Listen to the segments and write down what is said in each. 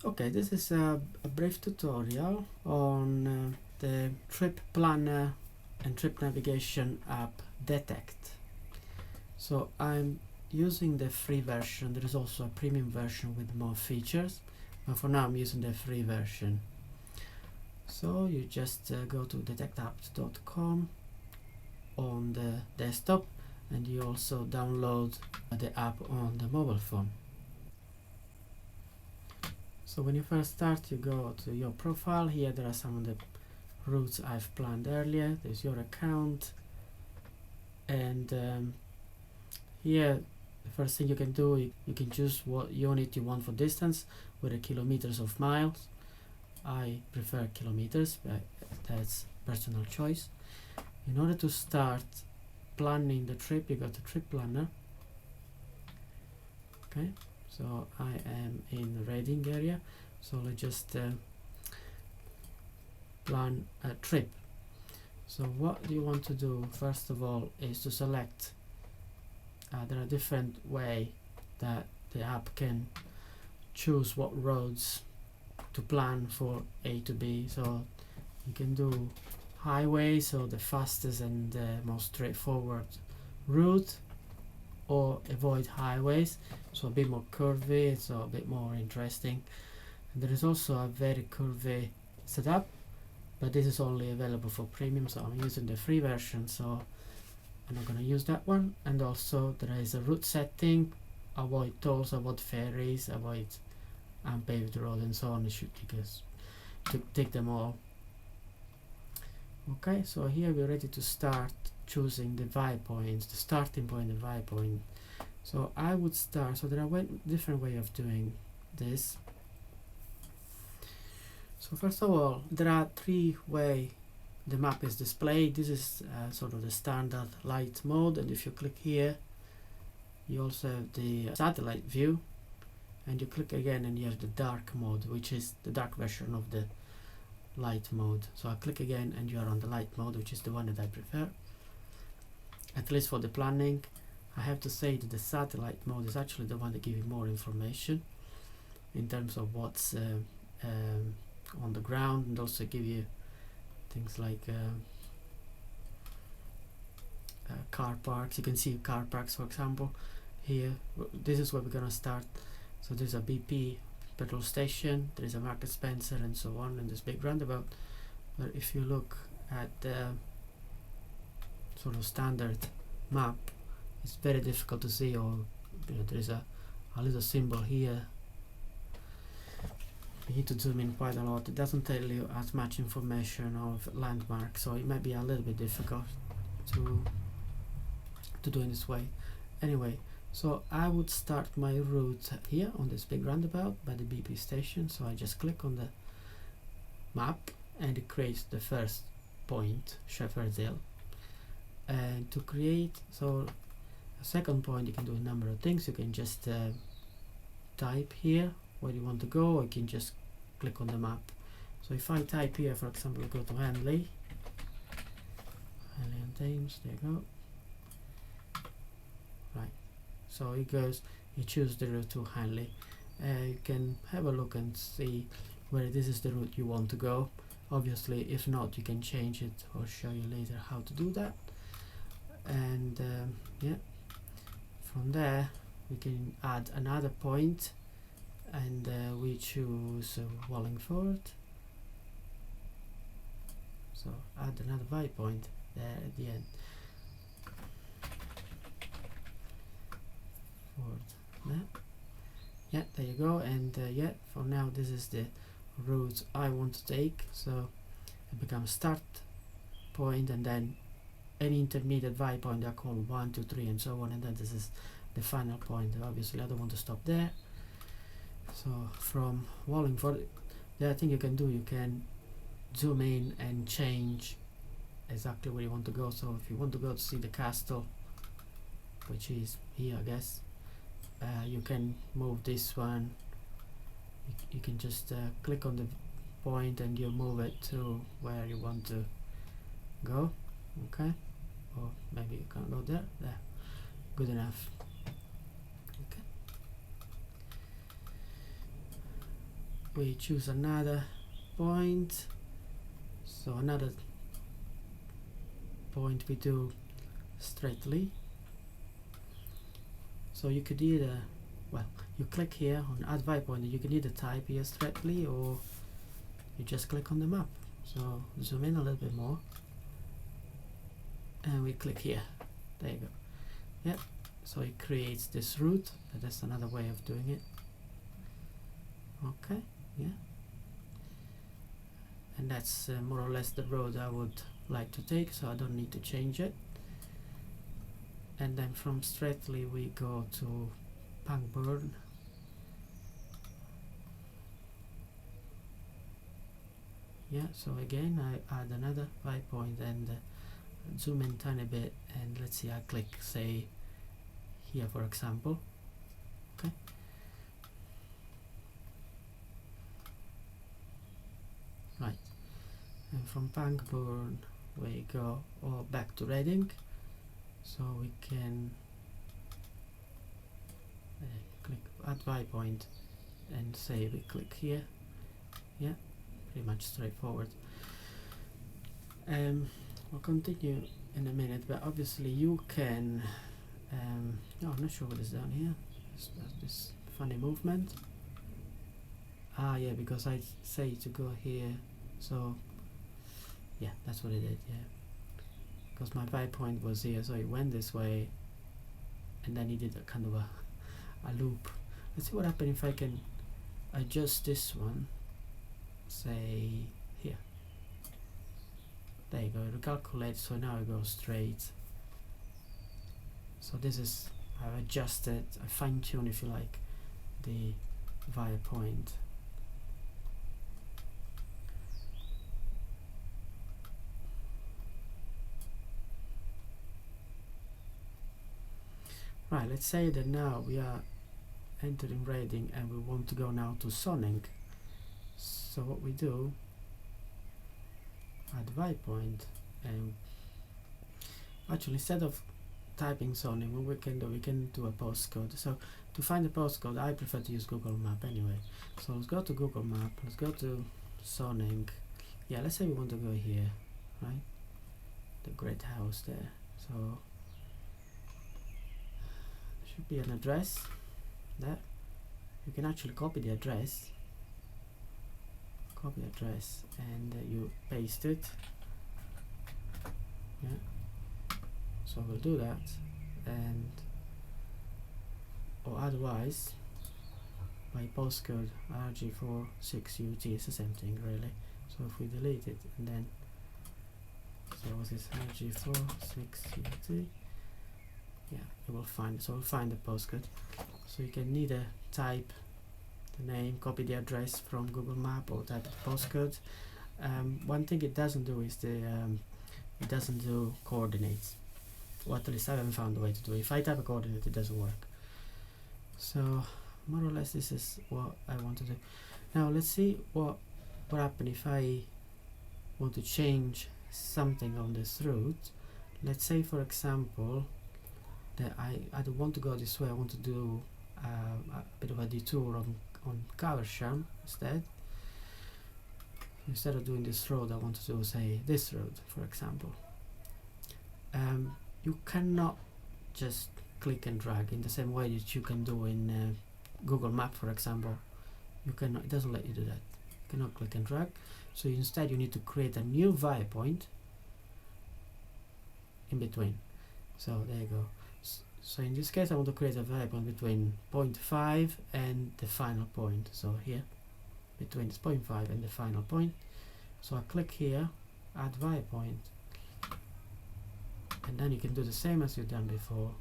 Okay, this is a brief tutorial on the trip planner and trip navigation app Detecht. So I'm using the free version. There is also a premium version with more features, but for now I'm using the free version. So you just go to detectapps.com on the desktop, and you also download the app on the mobile phone. So when you first start, you go to your profile. Here there are some of the routes I've planned earlier. There's your account, and here the first thing you can do, you can choose what unit you want for distance, whether kilometers or miles. I prefer kilometers, but that's personal choice. In order to start planning the trip, you go to trip planner. Okay, so I am in the Reading area, so let's just plan a trip. So what you want to do first of all is to select, there are different ways that the app can choose what roads to plan for A to B. So you can do highway, so the fastest and most straightforward route, or avoid highways, so a bit more curvy, so a bit more interesting. And there is also a very curvy setup, but this is only available for premium, so I'm using the free version, so I'm not going to use that one. And also there is a route setting, avoid tolls, avoid ferries, avoid unpaved road, and so on. You should take them all. Okay, so here we're ready to start choosing the waypoints, the starting point, the waypoint. So I would start, so there are different way of doing this. So first of all, there are three ways the map is displayed. This is sort of the standard light mode, and if you click here, you also have the satellite view, and you click again and you have the dark mode, which is the dark version of the light mode. So I click again and you are on the light mode, which is the one that I prefer, at least for the planning. I have to say that the satellite mode is actually the one that gives you more information in terms of what's on the ground, and also give you things like car parks. You can see car parks, for example. Here, this is where we're gonna start. So there's a BP petrol station, there is a Market Spencer, and so on, and this big roundabout. But if you look at the sort of standard map, it's very difficult to see, or there is a little symbol here. You need to zoom in quite a lot. It doesn't tell you as much information of landmarks, so it might be a little bit difficult to do in this way. Anyway, so I would start my route here on this big roundabout by the BP station. So I just click on the map and it creates the first point, Shepherd's Hill. And to create a second point, you can do a number of things. You can just type here where you want to go, or you can just click on the map. So if I type here, for example, I go to Henley and Thames, there you go. Right, so it goes, you choose the route to Henley. You can have a look and see whether this is the route you want to go. Obviously, if not, you can change it or show you later how to do that. And yeah, from there we can add another point, and we choose Wallingford. So add another waypoint there at the end. Yeah, there you go. And yeah, for now this is the route I want to take. So it becomes start point, and then any intermediate waypoint are called 1, 2, 3, and so on, and then this is the final point. Obviously I don't want to stop there. So from Wallingford, the other thing you can do, you can zoom in and change exactly where you want to go. So if you want to go to see the castle, which is here, I guess, you can move this one. You can just click on the point and you move it to where you want to go. Okay, or maybe you can't go there. Good enough. Okay. we choose another point, so another point we do straightly. So you could either, well, you click here on add viewpoint, you can either type here straightly or you just click on the map. So zoom in a little bit more and we click here. There you go. Yep. So it creates this route. That's another way of doing it. Okay. Yeah. And that's more or less the road I would like to take, so I don't need to change it. And then from straightly we go to Pangburn. Yeah, so again I add another viewpoint and zoom in tiny bit, and let's see, I click say here for example. Okay. Right. And from Pangburn we go back to Reading, so we can click add viewpoint and say we click here. Yeah, pretty much straightforward. We'll continue in a minute, but obviously you can no, I'm not sure what is down here. This funny movement. Ah yeah, because I say to go here, so yeah, that's what it did. Yeah, because my viewpoint was here, so it went this way and then he did a kind of a loop. Let's see what happens if I can adjust this one, say here. There you go, it recalculates, so now it goes straight. So this is, I've adjusted, I fine-tuned if you like, the viewpoint. Right, let's say that now we are entering Reading and we want to go now to Sonning. So what we do, add viewpoint, and actually instead of typing Sonning, what we can do a postcode. So to find the postcode, I prefer to use Google Map anyway. So let's go to Google Map, let's go to Sonning. Yeah, let's say we want to go here, right? The great house there. So should be an address there. You can actually copy the address, and you paste it. Yeah, so we'll do that, and or otherwise by postcode RG46UT is the same thing really. So if we delete it and then, so what is RG46UT, yeah, you will find, so we'll find the postcode. So you can either type the name, copy the address from Google Map, or type the postcode. One thing it doesn't do is it doesn't do coordinates, or at least I haven't found a way to do it. If I type a coordinate, it doesn't work. So more or less this is what I want to do. Now let's see what happens if I want to change something on this route. Let's say for example that I don't want to go this way, I want to do a bit of a detour on Caversham instead. Instead of doing this road, I want to do, say, this road, for example. You cannot just click and drag in the same way that you can do in Google Map, for example. You cannot, it doesn't let you do that. You cannot click and drag. So instead you need to create a new viewpoint in between. So there you go. So in this case I want to create a viewpoint between point 5 and the final point. So here, between this point 5 and the final point. So I click here, add viewpoint, and then you can do the same as you've done before.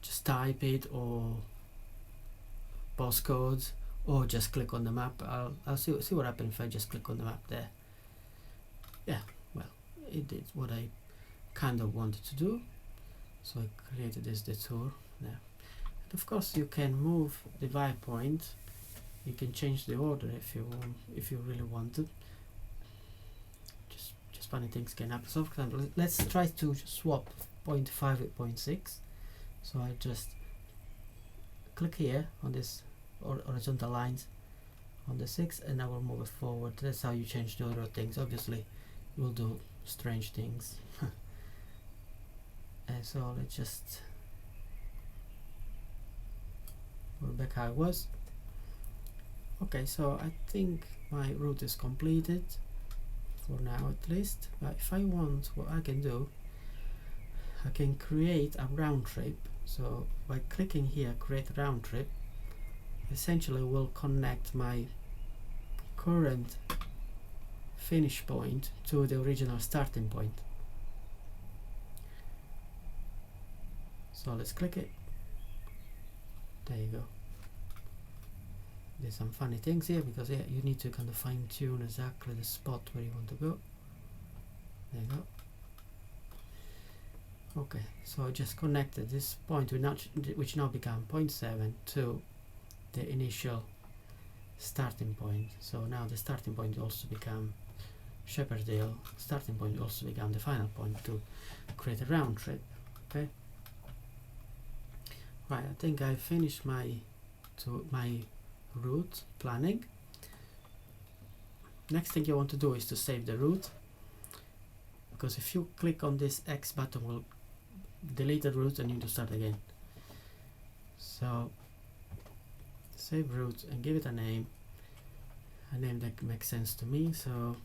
Just type it, or postcodes, or just click on the map. I'll see what happens if I just click on the map there. Yeah, well, it did what I kind of wanted to do. So I created this detour there. And of course you can move the viewpoint. You can change the order if you want, if you really want to. Just funny things can happen. So for example, let's try to swap point 5 with point 6. So I just click here on this horizontal lines on the 6, and I will move it forward. That's how you change the other things. Obviously you will do strange things. And so let's just go back how it was. Okay, so I think my route is completed for now at least, but if I want, what I can do, I can create a round trip. So by clicking here, create round trip, essentially will connect my current finish point to the original starting point. So let's click it. There you go. There's some funny things here because yeah, you need to kind of fine tune exactly the spot where you want to go. There you go. Okay, so I just connected this point which now become 0.7 to the initial starting point. So now the starting point also become Shepherdale. Starting point also become the final point to create a round trip. Okay. Right, I think I finished my route planning. Next thing you want to do is to save the route, because if you click on this X button will delete the route and you need to start again. So save route and give it a name that makes sense to me. So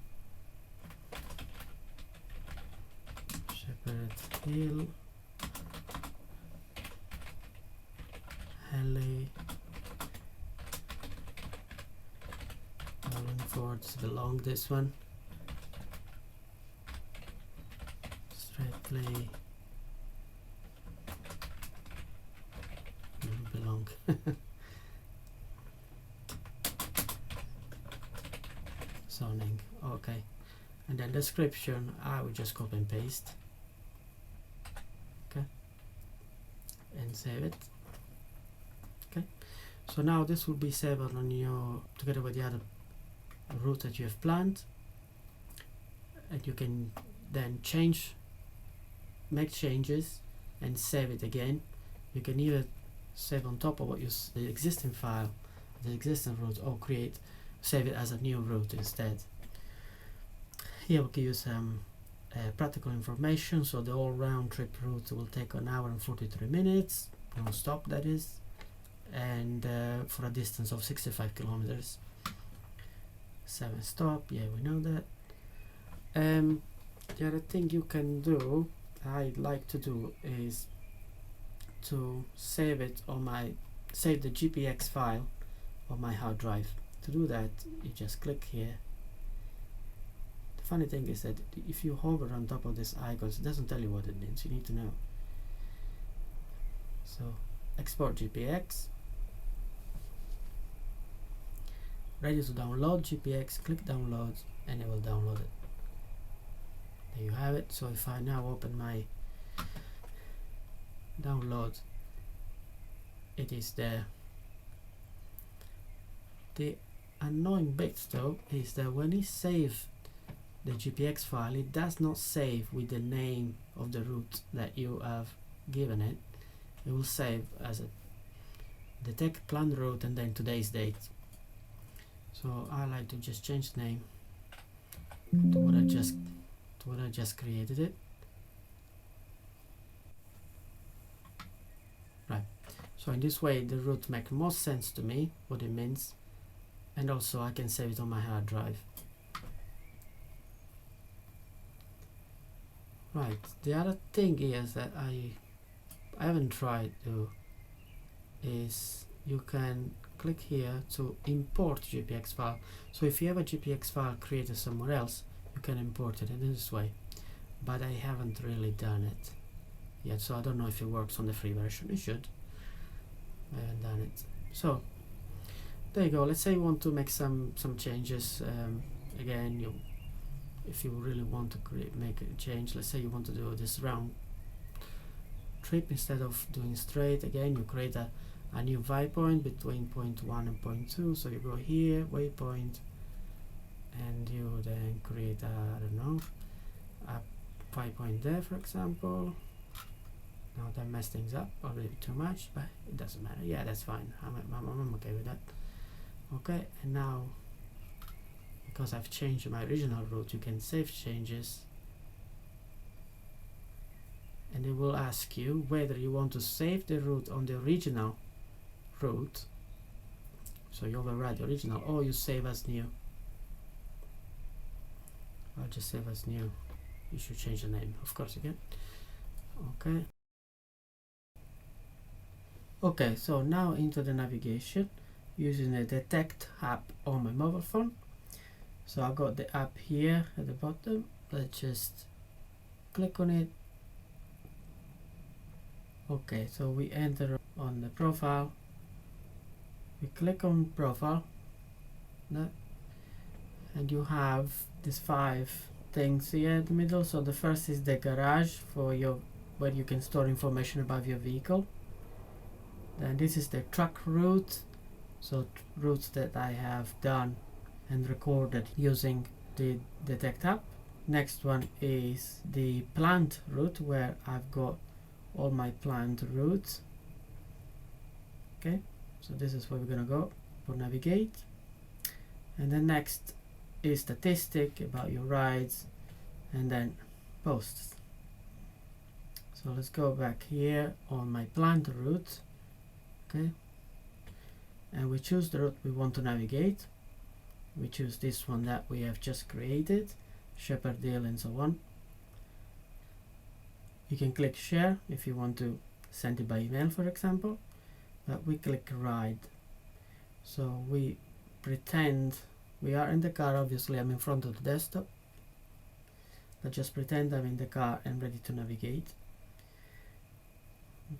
Shepherd Hill, Henley, Wallingford, belong this one, Strictly belong. Zoning, okay, and then description I will just copy and paste. Okay, and save it. Okay, so now this will be saved on your together with the other route that you have planned, and you can then make changes and save it again. You can either save on top of what the existing file, the existing route, or save it as a new route instead. Here we'll give you some practical information. So the whole round trip route will take 1 hour and 43 minutes, non-stop that is, and for a distance of 65 kilometers. 7 stop, yeah, we know that. The other thing you can do, I'd like to do, is to save the GPX file on my hard drive. To do that, you just click here. The funny thing is that if you hover on top of this icons, it doesn't tell you what it means. You need to know. So export GPX, ready to download GPX, click download and it will download it. There you have it. So if I now open my download, it is there. The annoying bit though is that when you save the GPX file, it does not save with the name of the route that you have given it. It will save as a Detecht planned route and then today's date. So I like to just change the name to what I just created it. Right. So in this way the route makes more sense to me, what it means, and also I can save it on my hard drive. Right. The other thing is that I haven't tried to is you can click here to import GPX file. So if you have a GPX file created somewhere else, you can import it in this way, but I haven't really done it yet, so I don't know if it works on the free version. It should. I haven't done it. So there you go. Let's say you want to make some changes. Again, if you really want to make a change, let's say you want to do this round trip instead of doing straight. Again, you create a new waypoint between point 1 and point 2. So you go here, waypoint, and you then create a, I don't know, a waypoint there, for example. Now that messed things up a little bit too much, but it doesn't matter. Yeah, that's fine. I'm okay with that. Okay, and now because I've changed my original route, you can save changes, and it will ask you whether you want to save the route on the original route, so you override the original, or you save as new. I'll just save as new. You should change the name, of course, again. Okay, so now into the navigation using the Detecht app on my mobile phone. So I've got the app here at the bottom. Let's just click on it. Okay, so we enter on the profile. We click on profile, and you have these 5 things here in the middle. So the first is the garage for your, where you can store information about your vehicle. Then this is the truck route, so routes that I have done and recorded using the Detecht app. Next one is the planned route, where I've got all my planned routes. Okay, so this is where we're gonna go for navigate. And then next is statistic about your rides, and then posts. So let's go back here on my planned route. Okay, and we choose the route we want to navigate. We choose this one that we have just created, Shepherdale and so on. You can click share if you want to send it by email, for example, but we click ride. So we pretend we are in the car. Obviously I'm in front of the desktop, but just pretend I'm in the car and ready to navigate.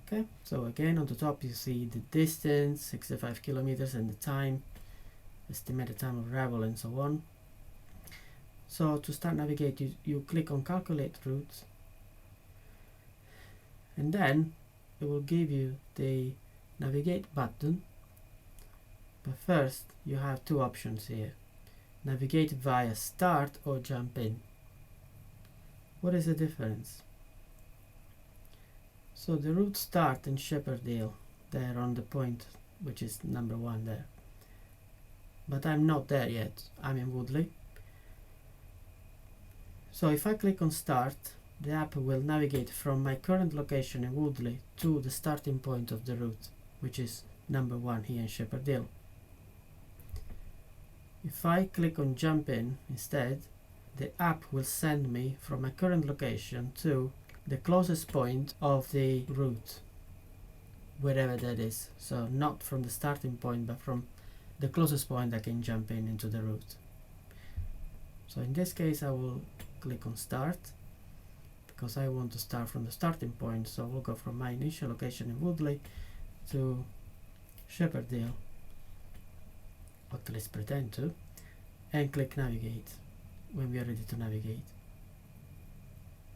Okay, so again on the top you see the distance, 65 kilometers, and the time, estimated time of arrival, and so on. So to start navigate, you click on calculate route, and then it will give you the navigate button. But first you have 2 options here: navigate via start or jump in. What is the difference? So the route start in Shepherdale, there on the point which is number 1 there, but I'm not there yet. I'm in Woodley. So if I click on start, the app will navigate from my current location in Woodley to the starting point of the route, which is number 1 here in Shepherdale. If I click on jump in instead, the app will send me from my current location to the closest point of the route, wherever that is. So not from the starting point, but from the closest point I can jump in into the route. So in this case I will click on start, because I want to start from the starting point. So we'll go from my initial location in Woodley to Shepherdale, or at least pretend to, and click navigate when we are ready to navigate.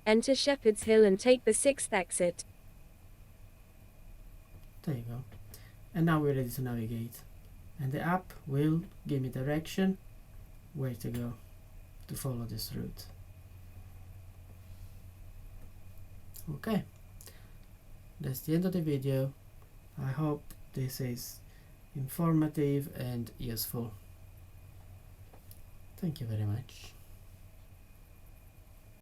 Enter Shepherd's Hill and take the 6th exit. There you go. And now we're ready to navigate. And the app will give me direction where to go to follow this route. Okay. That's the end of the video. I hope this is informative and useful. Thank you very much.